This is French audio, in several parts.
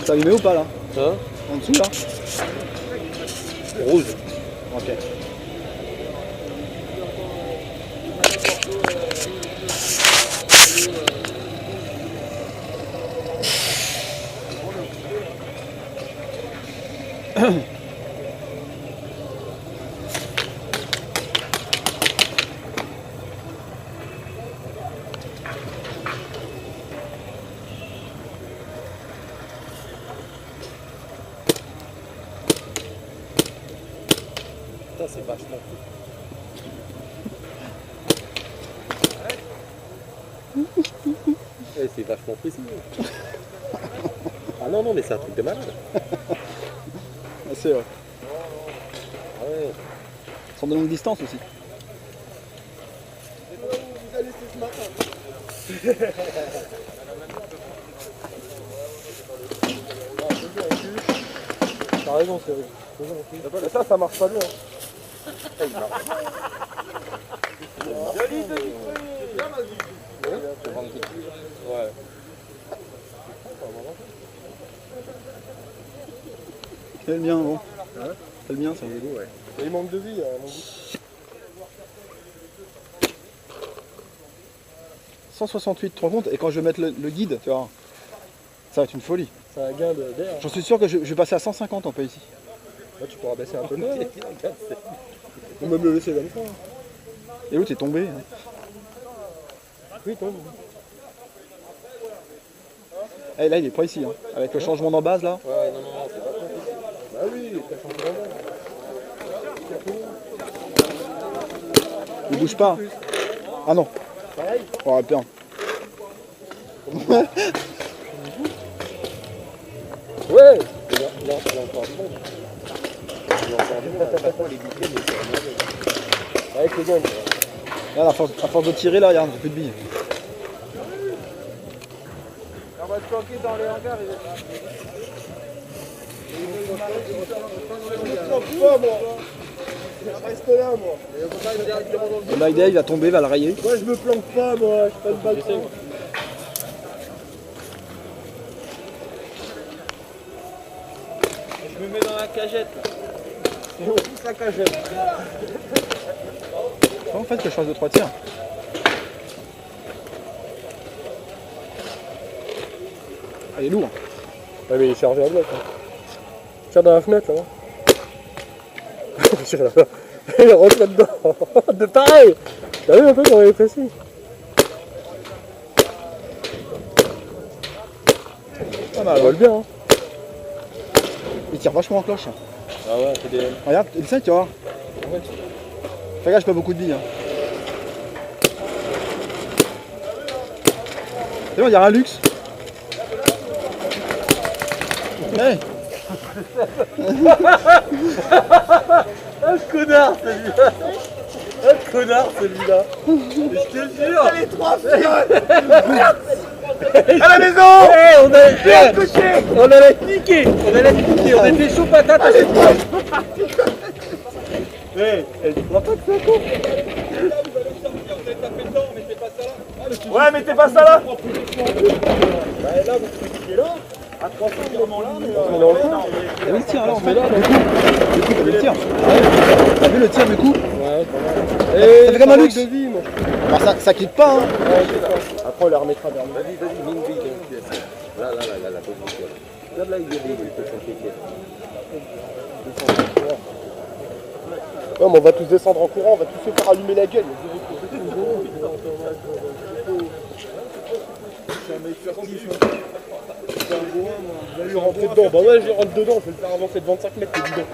T'as allumé ou pas là? Hein? En dessous là? Rouge. Ok. Ça c'est vachement cool. C'est vachement précis. Ah non, non, mais c'est un truc de malade. C'est vrai. Ouais. Sur de longue distance aussi. Vous allez laisser ce matin. T'as raison, c'est vrai. Ça marche pas bien. Ouais. C'est le mien, bon. C'est le mien, ça. Ouais. Il manque de vie, mon goût. 168, tu te rends compte? Et quand je vais mettre le guide, tu vois, ça va être une folie. C'est un gain d'air. J'en suis sûr que je vais passer à 150 en ici. Là, tu pourras baisser un peu le nez. Ou même le laisser comme ça. Et l'autre est tombé. Hein. Oui, tombe. Et là, il est pas ici, hein. Avec le changement d'en base là. Ouais, non, non, non, c'est pas trop. Bah oui, t'as changé d'endroit. Il bouge pas. Ah non. Pareil. Oh putain. Ouais. Il a encore du monde. Il a encore du monde. À chaque fois, les boucliers, mais c'est mauvais. Avec les gants. Là, à force de tirer là, regarde, j'ai plus de billes. On va se planquer dans les hangars. Je me planque pas, moi. Je reste là, moi. Le Mike Dave va tomber, va le rayer. Moi, je me planque pas, moi. Je suis pas de balcon. Je me mets dans la cagette. C'est aussi ça que j'aime. En fait, que je fasse 2-3 tirs. Ah, il est lourd. Ouais, mais il est chargé à bloc. Hein. Tire dans la fenêtre, là. Tire là-bas. Il rentre là-dedans. De pareil. T'as vu un peu comment il est précis? Pas mal. Ça vole bien, hein. Il tire vachement en cloche. Ah ouais, c'est des. Regarde, essaye, tu vois. Fais gaffe, j'ai pas beaucoup de billes. Hein. C'est bon, il y a un luxe. Hey. Ah, ce connard celui-là. Ah, ce connard celui-là. Je te jure. Les trois filles. À la maison. On allait niquer. On était chaud patate à cette fois. Elle croit pas que c'est un con. Ouais, mettez pas ça là. Bah là, vous cliquez là. À 300, vraiment là, mais T'as vu le tir alors en fait? Du coup, t'as vu le tir? T'as vu le tir du coup? ouais, Ça fait comme un luxe. de vie, moi. Bah, ça clique pas hein. Ouais, c'est ça. Après, on les remettra vers nous. Vas-y, mine bille. Là, bonne boucle. Regarde là, il y a des Saint-Étienne. Non, mais on va tous descendre en courant, on va tous se faire allumer la gueule. C'est un mec furtif. C'est un bourrin, moi. Je vais lui rentrer dedans. Bah ouais, je rentre dedans, je vais le faire avancer de 25 mètres, le bidon.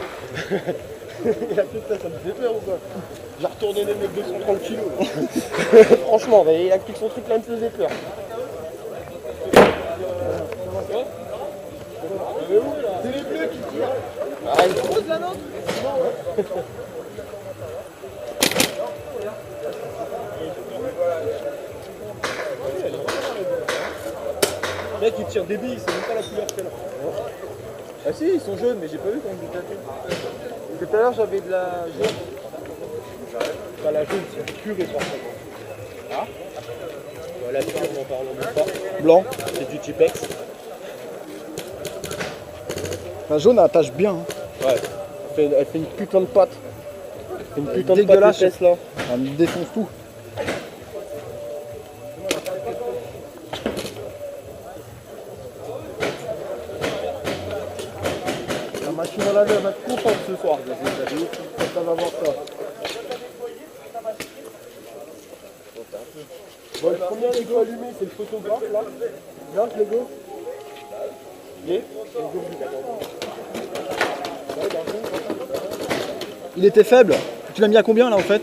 Il a fait ça me fait peur ou quoi? J'ai retourné les mecs de 130 kilos. Franchement, il a pris son truc là, il me faisait peur. C'est les bleus qui tirent. Ah, il pose la nôtre. Mec, il tire des billes, c'est même pas la couleur qu'elle a. Ah si, ils sont jaunes, mais j'ai pas vu quand ils étaient. Tout à l'heure, j'avais de la jaune. Bah, la jaune, c'est pur et parfait. Ah bah, la pure, n'en parlons même pas. Blanc. C'est du Tipex. La jaune, elle attache bien. Hein. Ouais. Elle fait une putain de pâte. Elle fait une putain de pâte Dégueulasse. épaisse là. Elle me défonce tout. La machine à laver, elle va être contente ce soir. Ça va voir ça. Bon, le premier Lego allumé, c'est le photographe là. Regarde Lego. Il était faible. Tu l'as mis à combien là en fait?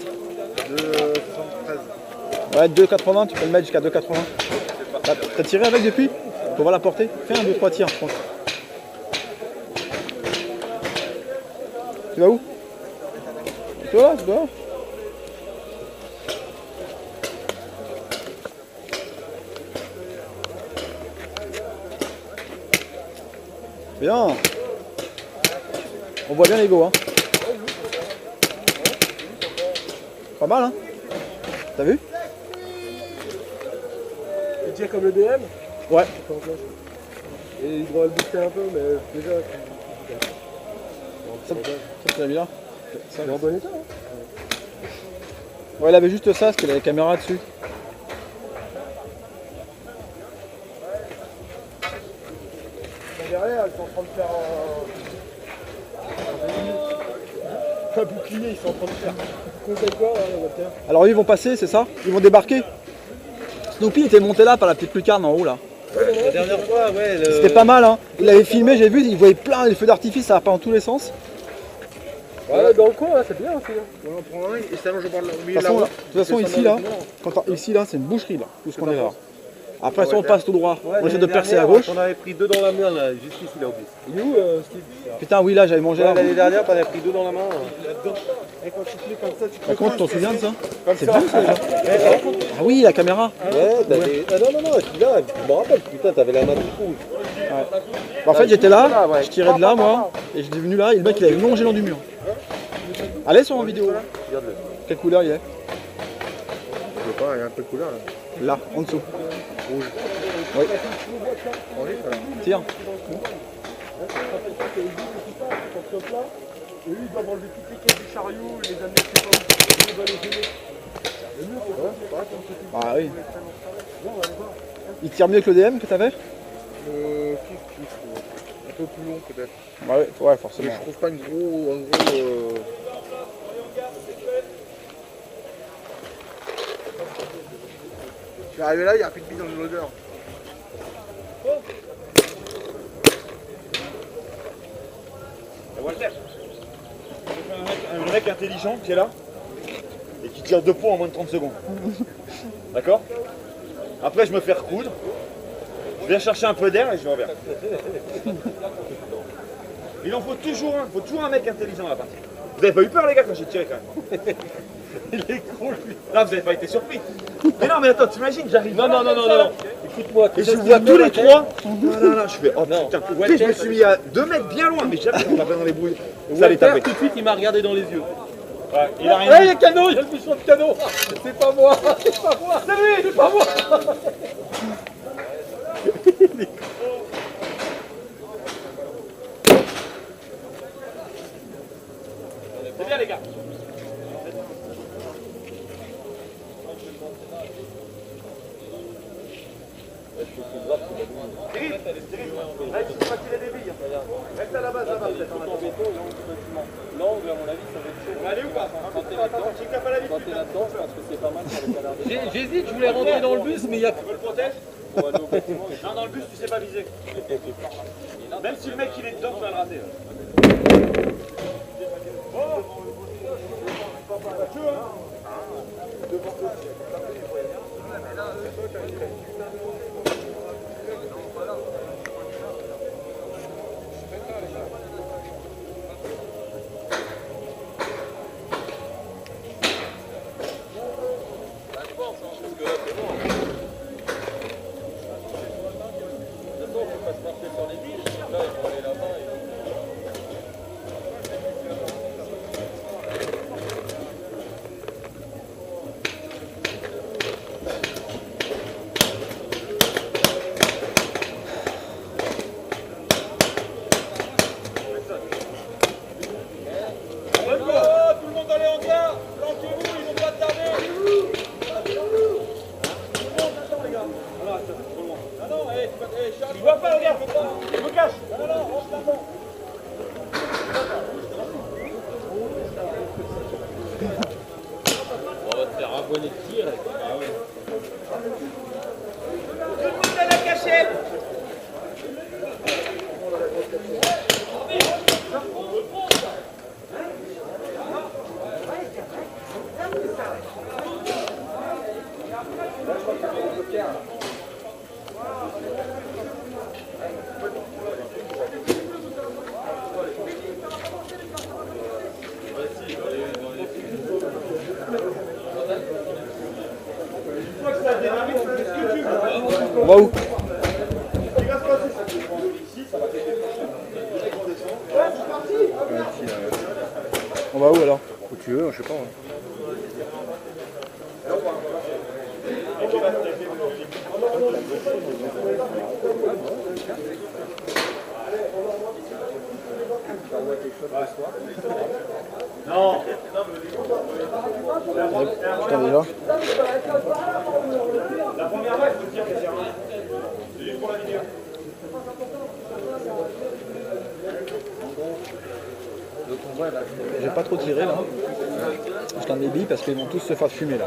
2,73. Ouais, 2,80, tu peux le mettre jusqu'à 2,80. T'as tiré avec depuis? Pour voir la portée? Fais un, 2, 3 tirs, je pense. Tu vas où? Tu vas là, tu vas là. Bien. On voit bien les go, hein. Pas mal, hein. T'as vu? Tu tires comme le DM? Ouais. Et il doit le booster un peu, mais déjà. Ça tu l'as mis là? C'est en bon état. Hein. Ouais, il avait juste ça, parce qu'il avait la caméra dessus. Derrière, ils sont en train de faire un bouclier, ils sont en train de faire. Conseil quoi, là, Walter? Alors ils vont passer, c'est ça? Ils vont débarquer. Snoopy était monté là par la petite lucarne en haut là. La dernière fois, ouais. C'était pas mal, hein. Il avait filmé, j'ai vu, il voyait plein de feux d'artifice, ça va pas dans tous les sens. Ouais, dans le coin, là, c'est bien aussi. Hein. Ouais, on prend un et s'allonge au bord de la De toute façon, ici là, ici là, c'est une boucherie là, tout ce qu'on est là. Après, si on passe tout droit, on essaie de percer à gauche. On avait pris 2 dans la main, là, juste ici, là, au plus. Il est où, Steve? Putain, oui, là, j'avais mangé là. L'année dernière, t'en avais pris 2 dans la main. Et quand tu fais comme ça, tu Par contre, tu t'en souviens de ça? C'est bien ça déjà. Ah oui, la caméra. Ouais, t'avais. Ah non, là, je me rappelle, putain, t'avais la main toute rouge. Bah, en fait, j'étais là, je tirais de là, moi, et je suis venu là, et le mec, il avait longé dans du mur. Allez sur en vidéo. Regarde-le. Quelle couleur il est? Je sais pas, il y a un peu de couleur là. Là, en dessous. Rouge. Oui. Orange, voilà. Tire. Et eux, ils doivent enlever toutes les caisses du chariot, les amener, je sais pas où. Ils doivent les gêner. Ah oui. Il tire mieux que le DM que t'avais? Un peu plus long peut-être. Bah ouais, ouais, forcément. Mais je trouve pas un gros. Je suis arrivé là, il n'y a plus de billes dans l'odeur. Walter, un mec intelligent qui est là et qui tire 2 points en moins de 30 secondes. D'accord? Après, je me fais recoudre, je viens chercher un peu d'air et je vais en vers. Il en faut toujours un, mec intelligent à la partie. Vous avez pas eu peur, les gars, quand j'ai tiré quand même? Il est con, lui. Non, vous avez pas été surpris. Mais non, mais attends, t'imagines, j'arrive. Non. Écoute-moi, et je vois tous les trois. Là, je fais, oh putain. Tu sais, je me suis mis à 2 mètres bien loin, mais jamais on va pas dans les brouilles. Ça allait taper. Tout de suite, il m'a regardé dans les yeux. Ouais, il a rien. Ah, il y a le canot, il y a le bouchon de canot. C'est pas moi, c'est pas moi. C'est lui, c'est pas moi. C'est bien, les gars. Terrible. Terrible. Ouais, je sais pas qu'il a des billes. dit que je voulais rentrer dans le bus, mais il y a... Tu veux le protège? Non, dans le bus, tu sais pas viser. Même si le mec il est dedans, tu vas le rater. Je vois pas, regarde, je me cache. Non, non, rentre maintenant. On va te faire abonner de tir. Tout le monde à la cachette. On va où? On va où alors? Où tu veux, je sais pas. Non. Putain déjà. La première fois, il faut dire que c'est rien. C'est juste pour la vidéo. J'ai pas trop tiré là. Je t'en ai billes parce qu'ils vont tous se faire fumer là.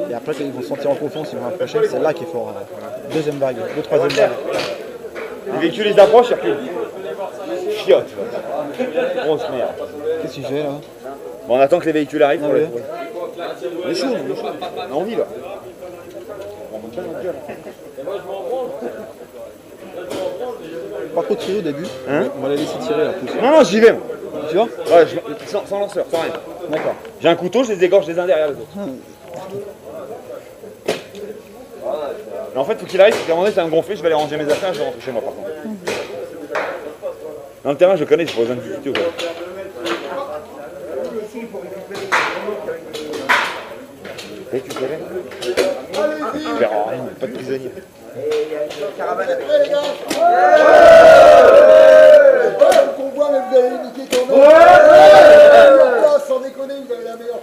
Et après quand ils vont se sentir en confiance, ils vont approcher. C'est là qu'il faut deuxième vague, troisième vague. Les véhicules ils approchent, ils reculent. Chiotte. Grosse merde. Qu'est-ce qu'il fait là? Bon, on attend que les véhicules arrivent pour Ah les ouais. On est chaud, on est chaud. On a envie là. On monte pas notre gueule. Pas trop tirer au début. Hein? On va les laisser tirer là. Tous. Non, non, j'y vais. Moi. Tu vois? Ouais, sans lanceur, sans rien. D'accord. J'ai un couteau, je les égorge les uns derrière les autres. Mais en fait, faut qu'il arrive, parce qu'à un moment donné, ça va me gonfler, je vais aller ranger mes affaires, je vais rentrer chez moi par contre. Dans le terrain, je connais, j'ai pas besoin de visiter. Ouais. Récupérer. Tu verras rien, pas de prisonniers. Qu'on voit, mais vous allez niquer quand même. Sans déconner, vous avez la meilleure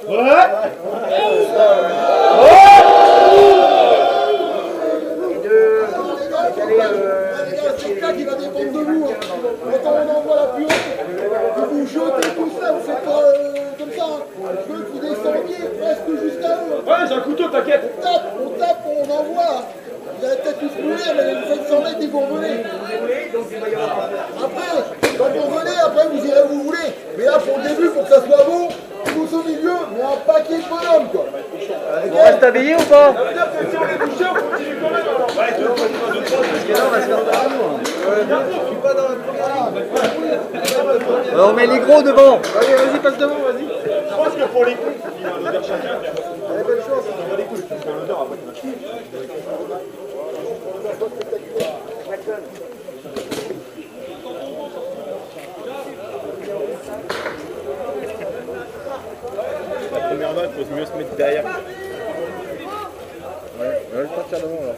c'est ça qui va dépendre de vous. Quand on envoie la plus haute, vous jetez tout ça, vous faites pas comme ça. Je veux que vous descendiez presque jusqu'à eux. Ouais, j'ai un couteau, t'inquiète. On tape, on envoie. Vous allez peut-être tous mourir, mais vous faites 100 mètres et vous revenez. Après, quand vous revenez, après vous irez où vous voulez. Mais là, pour le début, pour que ça soit bon, tous au milieu, mais un paquet de bonhommes, quoi. On reste habillé ou pas? Ça veut dire que si on est touché, on continue quand même. Alors. Ouais, deux fois, Parce que là, on va se faire par nous. Je suis pas dans la première. On met les gros devant. Allez, vas-y, passe devant, vas-y. je pense que pour les couilles, il y a un odeur chacun. Allez, belle chance, on va les couilles. Parce que l'odeur, après, tu vas chier. La première vague, il faut mieux se mettre derrière. Ouais, je vais partir devant là.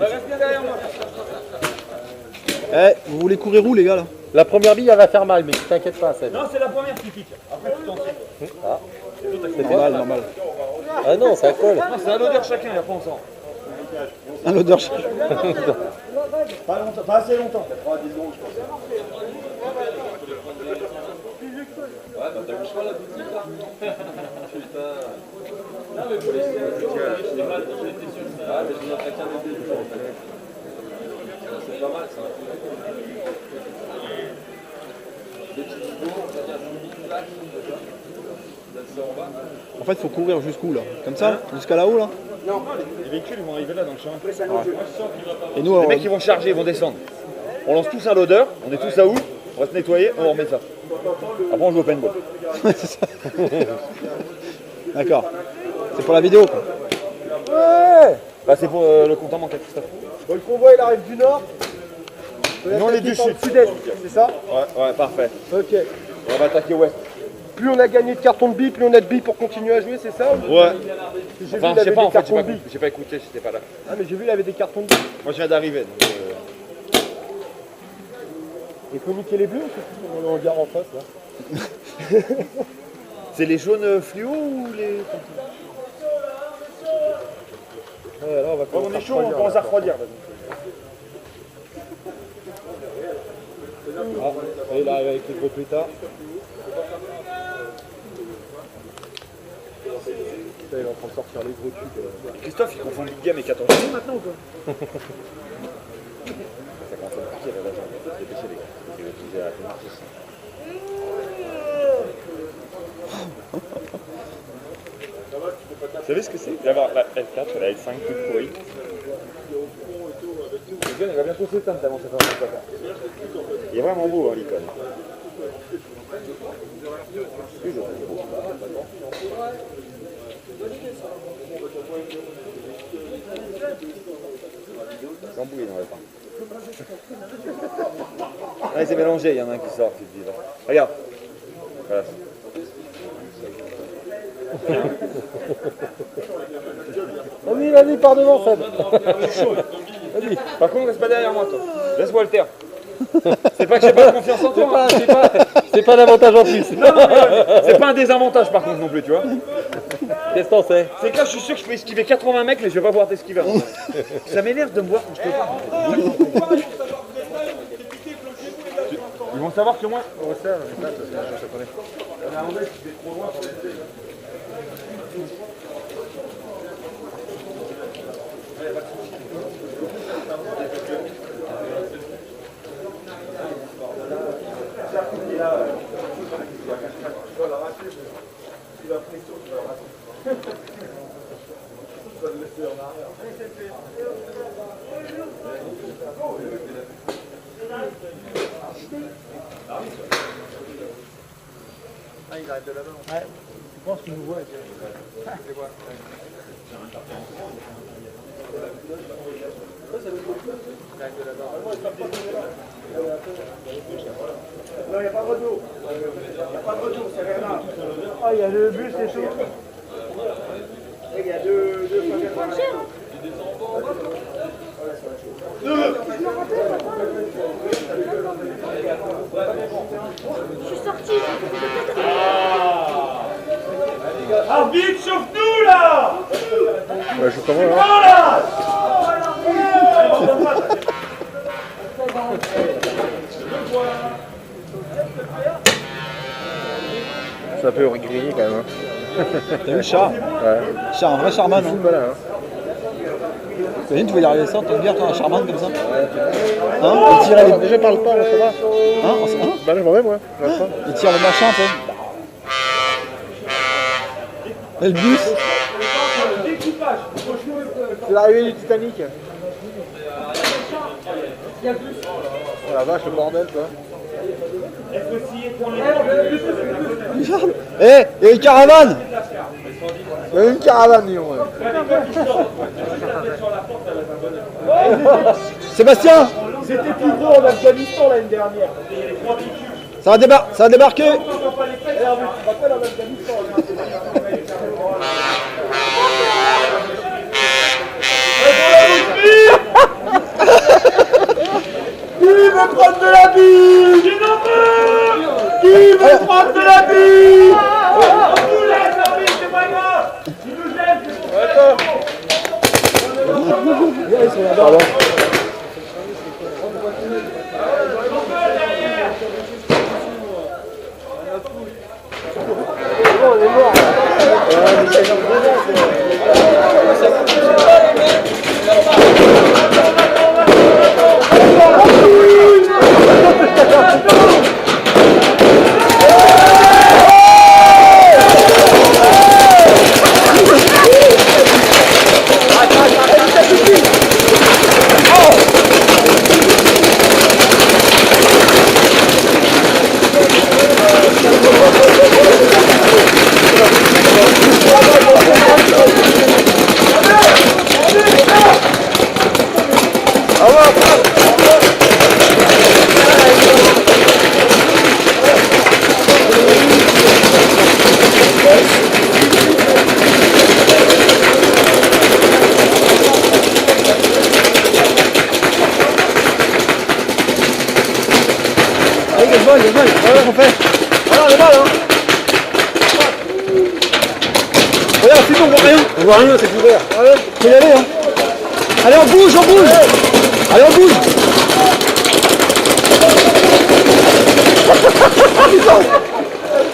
Ouais, reste bien derrière moi. Eh, vous voulez courir où les gars là? La première bille, elle va faire mal, mais t'inquiète pas, Seb. Non, c'est la première qui pique. Après, tu t'en tires. Normal, normal. Ah non, ça colle. Non, c'est un odeur chacun, et après on sent. Un l'odeur. Pas longtemps, pas assez longtemps. 10 secondes, je pense. En fait, il faut courir jusqu'où là? Comme ça? Jusqu'à là-haut là? Les véhicules ils vont arriver là dans le champ. Et nous, Les mecs ils vont charger, ils vont descendre. On lance tous un loader, on est tous à où? On va se nettoyer, on remet ça. Après on joue au paintball. D'accord. C'est pour la vidéo quoi. Ouais. Bah c'est pour le compte en banque à Christophe. Bon, le convoi il arrive du nord. Nous on est du sud. Sud-est, c'est ça? Ouais, parfait. Ok. On va attaquer ouest. Plus on a gagné de cartons de billes, plus on a de billes pour continuer à jouer, c'est ça? Ouais. J'ai Enfin, vu, il je sais avait pas des en fait, cartons de billes. j'ai pas écouté, j'étais pas là. Ah, mais j'ai vu, il avait des cartons de billes. Moi je viens d'arriver. Donc, Il faut niquer les bleus, on est en gare en face là. c'est les jaunes fluo ou les. Ouais, là, on va On est chaud, on commence à refroidir. Ah, et il arrive avec les gros pétards. Putain, il est en train de sortir les gros tubes. Christophe il confond Big Game et 14 maintenant ou quoi? Ça commence à me piquer là, là, dépêchez les gars. Je vais utiliser la démarche aussi. Vous savez ce que c'est d'avoir la L4 et la L5 toute pourrie? Le gun il va bientôt s'éteindre tellement ça fait un peu peur. Il est vraiment beau hein, l'icône. Oui, je trouve beau. L'embouille il n'en avait pas. Ah, il s'est mélangé, il y en a un qui sort, qui te dit là. Regarde. Voilà. Vas-y, par devant, Seb. Vas-y. Par contre, reste pas derrière moi, toi. Laisse-moi le taire. C'est pas que j'ai pas de confiance en toi. C'est pas d'avantage en plus. Non, mais c'est pas un désavantage par contre non plus, tu vois. Qu'est-ce que t'en sais? C'est que là, je suis sûr que je peux esquiver 80 mecs, mais je vais pas pouvoir t'esquiver. Ça m'énerve de me voir quand je te parle. Ils vont savoir que moi. Ah, il arrive de là-bas. Ouais, je pense qu'il nous voit. Non, il n'y a pas de retour. Il n'y a pas de retour, c'est rien là. Ah, il y a le bus, c'est chaud. Il y a deux Je suis sorti. Arbitre, chauffe-nous là! Bah, je comment là? C'est un peu grillé quand même. Hein. T'as vu le chat? Ouais. Chat, un vrai charman. Hein. Voilà, hein. T'imagines, tu veux y arriver ça, t'as bien toi, un charman comme ça? Hein? Il tire les... Déjà parle pas, ça va. Hein? Bah je m'en vais moi. Je reste pas. Il tire le machin un peu. Et le bus? C'est l'arrivée du Titanic. Oh la vache, le bordel quoi. Eh, il y a une caravane! Il y a une caravane, Lyon. Sébastien! C'était plus gros en Afghanistan l'année dernière. Ça va débarquer! Qui veut prendre de la bille? Qui veut prendre de la bille? Pardon. Allez, Gasball, voilà ce qu'on fait. Voilà les balles, hein. Regarde, c'est bon, on voit rien. On voit rien, c'est couvert. Allez, faut y aller, hein. Allez, on bouge, on bouge. Allez, on bouge.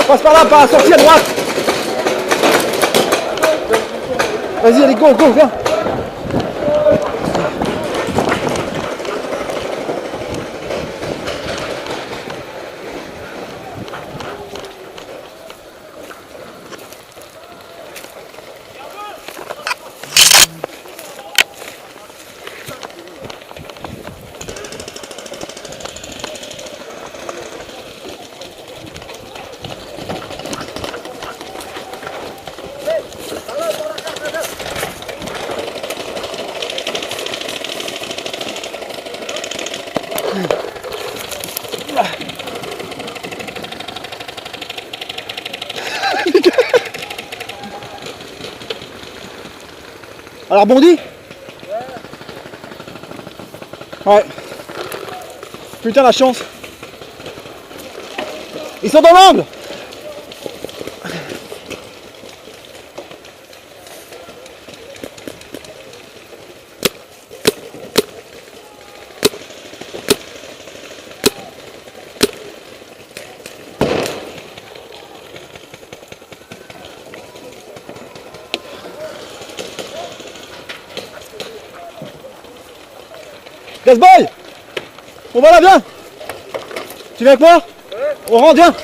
Passe par là, par la sortie à droite. Vas-y, allez, go, go, viens. Alors bondi? Ouais. Putain la chance. Ils sont dans l'angle. Gasboy! On va là, viens! Tu viens avec moi? Ouais. On rentre, viens!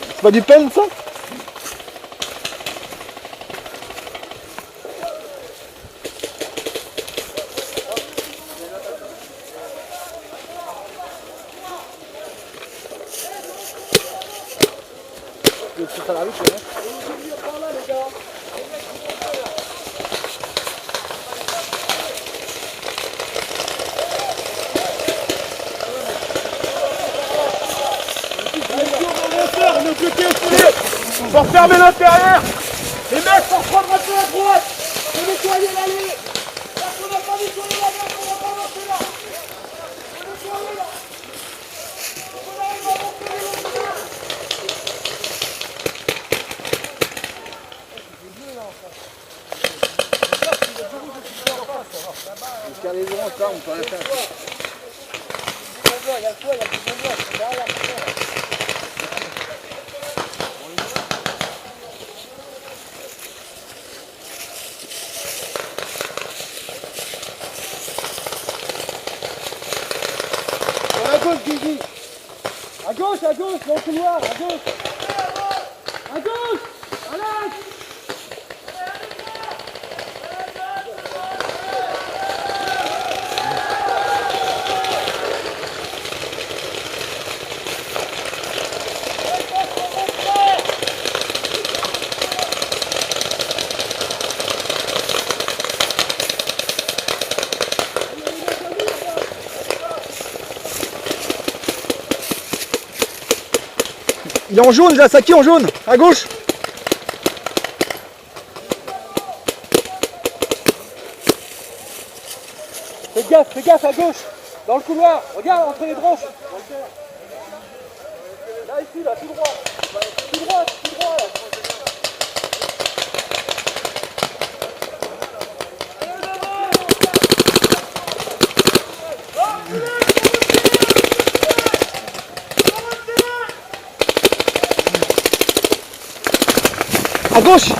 C'est pas du pen ça? On va refermer l'intérieur. Les mecs, faut reprendre un peu à droite. Faut nettoyer l'allée. Là, on n'a pas nettoyé la gare, on va pas monter là. Faut nettoyer là. On arrive à monter les longueurs. Jusqu'à les grands, ça, on peut rien faire. Il y a quoi? Il y a plus de blocs. C'est derrière. À gauche, Guigui. À gauche, dans le couloir, à gauche. À gauche. Allez. Il est en jaune, là, Saki en jaune, à gauche. Fais gaffe à gauche, dans le couloir, regarde entre les branches. Là, ici, là, tout droit. Tout droit, là. À gauche.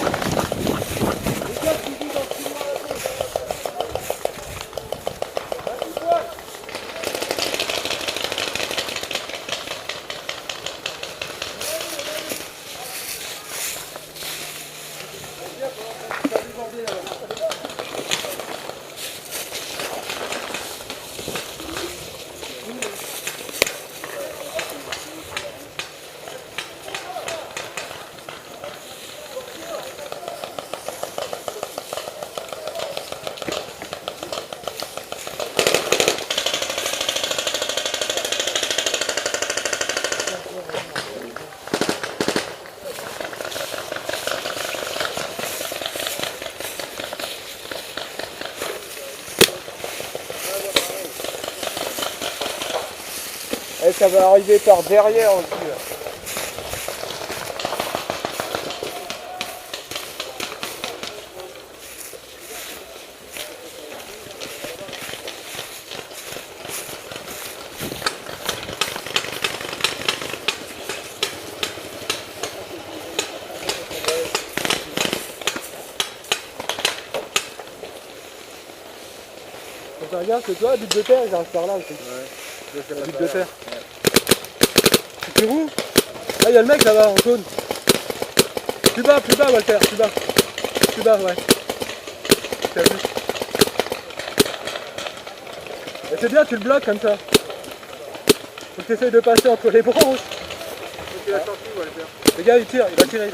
Et ça va arriver par derrière aussi. Là. Regarde, c'est toi, but de terre, ils arrivent par là aussi. Ouais, but de terre. Tu fais où? Là, il y a le mec là-bas en jaune. Plus bas, Walter, plus bas. Plus bas, ouais. T'as vu? Et c'est bien, tu le bloques comme ça. Faut que tu essayes de passer entre les branches. Donc il a sorti, Walter. Le gars, il tire, il va tirer.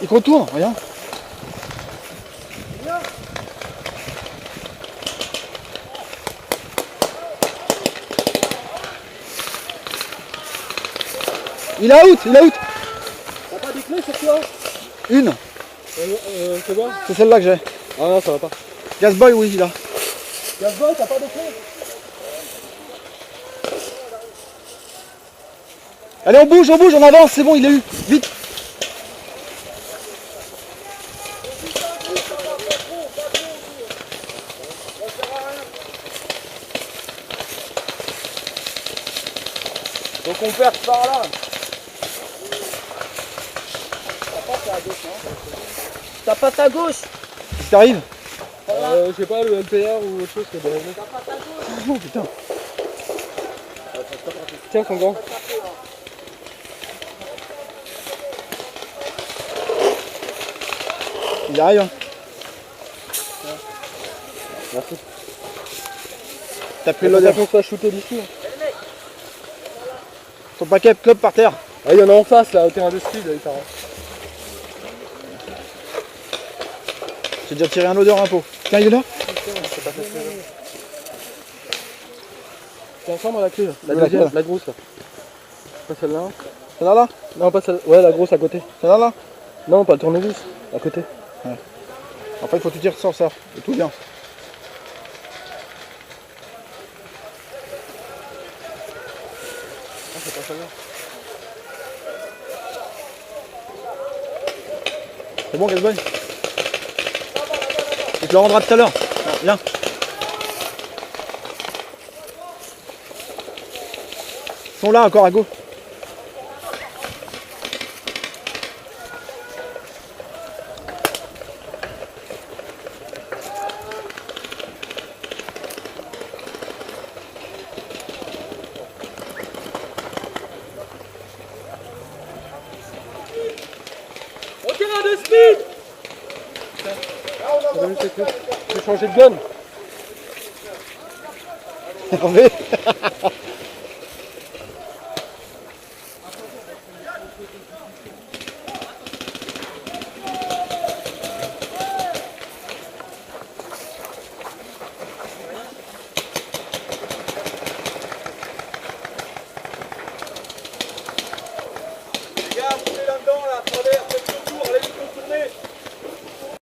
Il contourne, regarde. Il est out. T'as pas des clés sur toi? Une. C'est bon? C'est celle-là que j'ai. Ah non, ça va pas. Gasboy, oui, il a. Gasboy, t'as pas de clés? Allez, on bouge, on avance, c'est bon, il est eu. Vite. Donc on perd par là. T'as pas ta gauche. Qu'est-ce qui t'arrive? Je sais pas, le LPR ou autre chose que de Oh putain. Tiens, son gant. Il arrive. Merci. T'as pris l'odeur. On se fait shooter d'ici. Ton paquet club par terre. Ah, il y en a en face là, au terrain de speed, là, il paraît. J'ai déjà tiré un odeur un pot. Tiens, il est là. Tiens, ensemble la clé, là. La Oui, deuxième, laquelle? la grosse là. Pas celle-là. Celle-là, là. Non, pas celle-là. Ouais, la grosse à côté. Celle-là, là. Non, pas le tournevis. À côté. En fait, il faut que tu tires sur ça. Et tout bien. Ah, c'est pas celle-là. C'est bon, Gasboy. Tu te le rendras tout à l'heure. Viens. Ils sont là encore à gauche. Au terrain de speed. J'ai changé de gun. Hervé. Les gars, montez là-dedans, là, à travers.